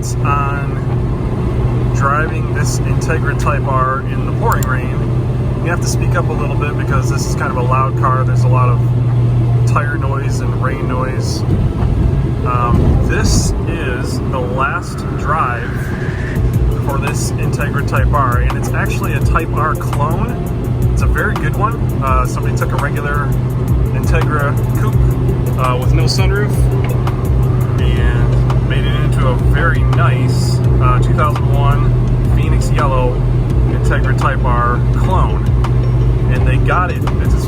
thoughts on driving this Integra Type R in the pouring rain. You have to speak up a little bit because this is kind of a loud car. There's a lot of tire noise and rain noise. This is the last drive for this Integra Type R, and it's actually a Type R clone. It's a very good one. Somebody took a regular Integra coupe with no sunroof and made it into a very nice 2001 Phoenix Yellow Integra Type R clone. And they got it. It's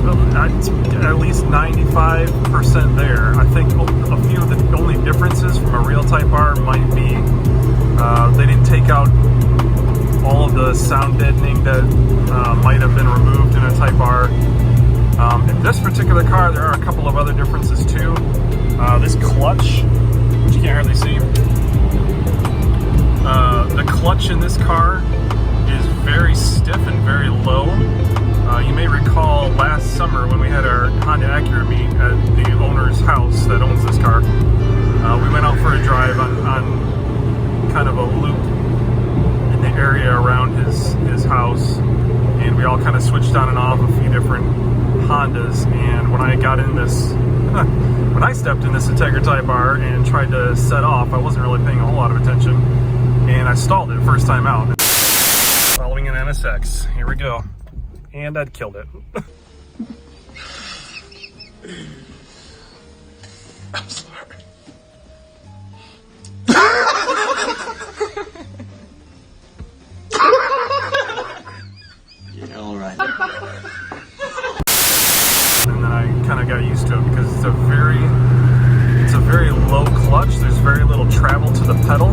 at least 95% there. I think a few of the only differences from a real Type R might be they didn't take out all of the sound deadening that might have been removed in a Type R. In this particular car, there are a couple of other differences too. This clutch, which you can't hardly see, the clutch in this car is very stiff and very low. You may recall last summer when we had our Honda Acura meet at the owner's house that owns this car. We went out for a drive on kind of a loop in the area around his house, and we all kind of switched on and off a few different Hondas. And when I got in this, when I stepped in this Integra Type R and tried to set off, I wasn't really paying a whole lot of attention, and I stalled it first time out. Following an NSX, here we go. And I'd killed it. I'm sorry. Yeah, all right. And then I kind of got used to it because it's a very low clutch. There's very little travel to the pedal,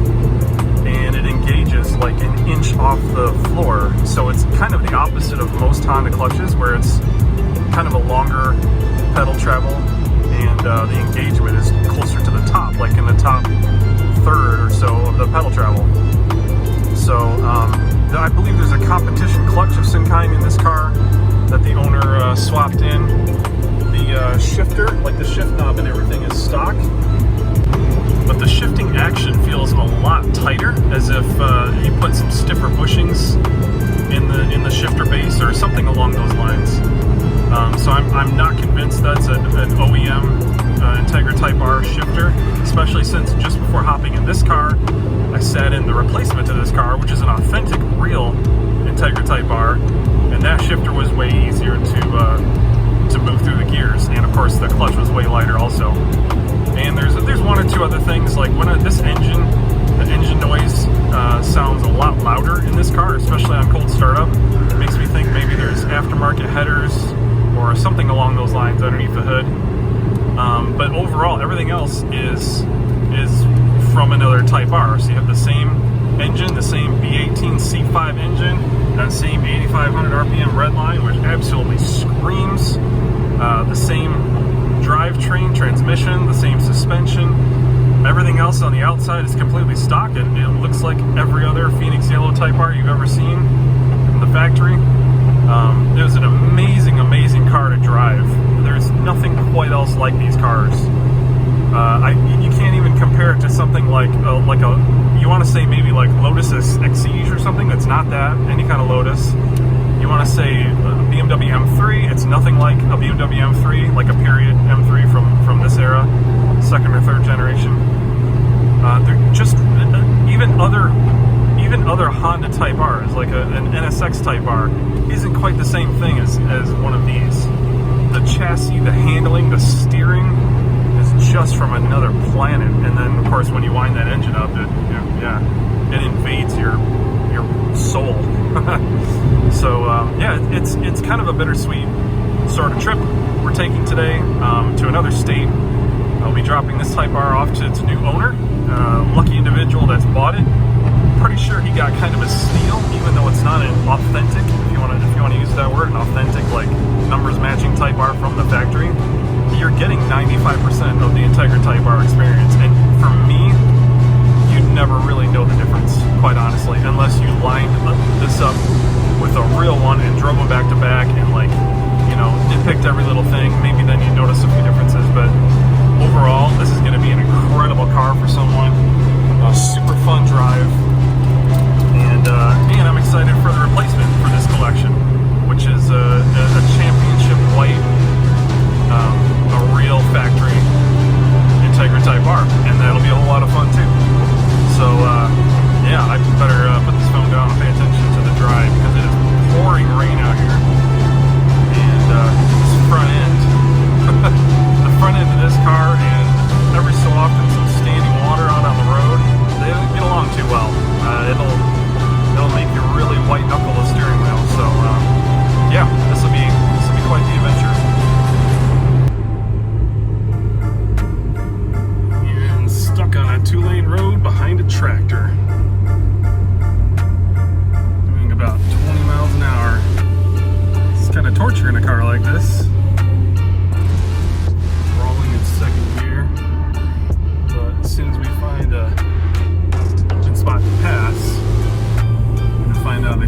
and it engages like an inch off the floor. So it's kind of the opposite of most Honda clutches, where it's kind of a longer pedal travel, and the engagement is closer to the top, like in the top third or so of the pedal travel. So I believe there's a competition clutch of some kind in this car that the owner swapped in. The shifter, like the shift knob and everything, is stock, but the shifting action feels a lot tighter, as if you put some stiffer bushings in the shifter base or something along those lines. So I'm not convinced that's an OEM Integra Type R shifter, especially since just before hopping in this car, I sat in the replacement to this car, which is an authentic, real Integra Type R, and that shifter was way easier to move through the gears, and of course the clutch was way lighter also. And there's one or two other things, like when the engine noise sounds a lot louder in this car, especially on cold startup. It makes me think maybe there's aftermarket headers or something along those lines underneath the hood. But overall, everything else is from another Type R. So you have the same engine, the same V18 C5 engine, that same 8,500 RPM redline, which absolutely screams. The same drivetrain, transmission, the same suspension. Everything else on the outside is completely stock. It looks like every other Phoenix Yellow Type R you've ever seen in the factory. It was an amazing, amazing car to drive. There's nothing quite else like these cars. You can't even compare it to something like you want to say maybe like Lotus Exige or something. That's not that, any kind of Lotus. You want to say BMW M3, it's nothing like a BMW M3, like a period M3 from this era, second or third generation. They're just even other Honda Type Rs, like an NSX Type R, isn't quite the same thing as one of these. The chassis, the handling, the steering is just from another planet. And then of course when you wind that engine up, it invades your soul. So it's kind of a bittersweet sort of trip we're taking today to another state. I'll be dropping this Type R off to its new owner, lucky individual that's bought it. Pretty sure he got kind of a steal, even though it's not an authentic, if you want to use that word, an authentic, like numbers matching Type R from the factory. You're getting 95% of the Integra Type R experience, and for me, you'd never really know the difference, quite honestly, unless you lined this up with a real one and drove them back to back and nitpicked every little thing. Maybe then you'd notice a few differences, but overall, this is going to be an incredible car for someone. A super fun drive.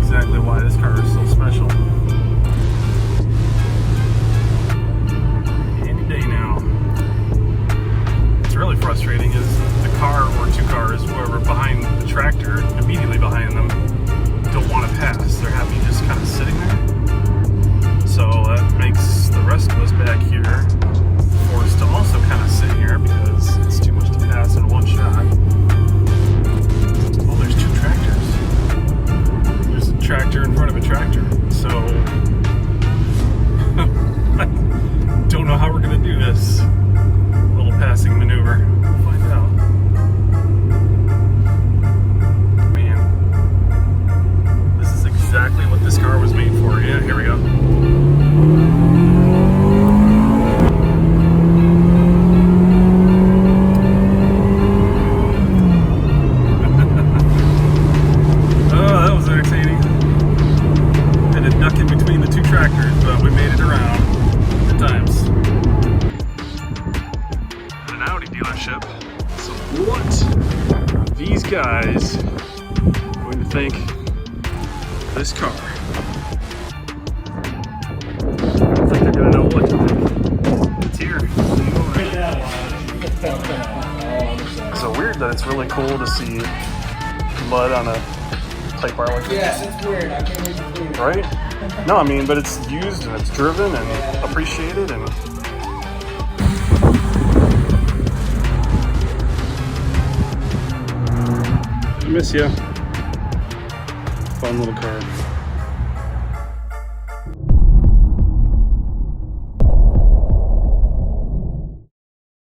exactly why this car is so special. Any day now. What's really frustrating is the car or two cars, whoever behind the tractor, immediately behind them, don't want to pass. They're happy just kind of sitting there. So that makes the rest of us back here forced to also kind of sit here because it's too much to pass in one shot. Well, there's two tractors. There's a tractor in front of a tractor. So I don't know how we're going to do this little passing maneuver. We'll find out. Man, this is exactly what this car was made for. Yeah, here we go. These guys are going to think this car. I think they're going to know what to think. It's here. So weird that it's really cool to see mud on a plate bar like this. Yes, it's weird. I can't even believe it. Right? No, I mean, but it's used and it's driven and appreciated and. Miss you. Fun little car.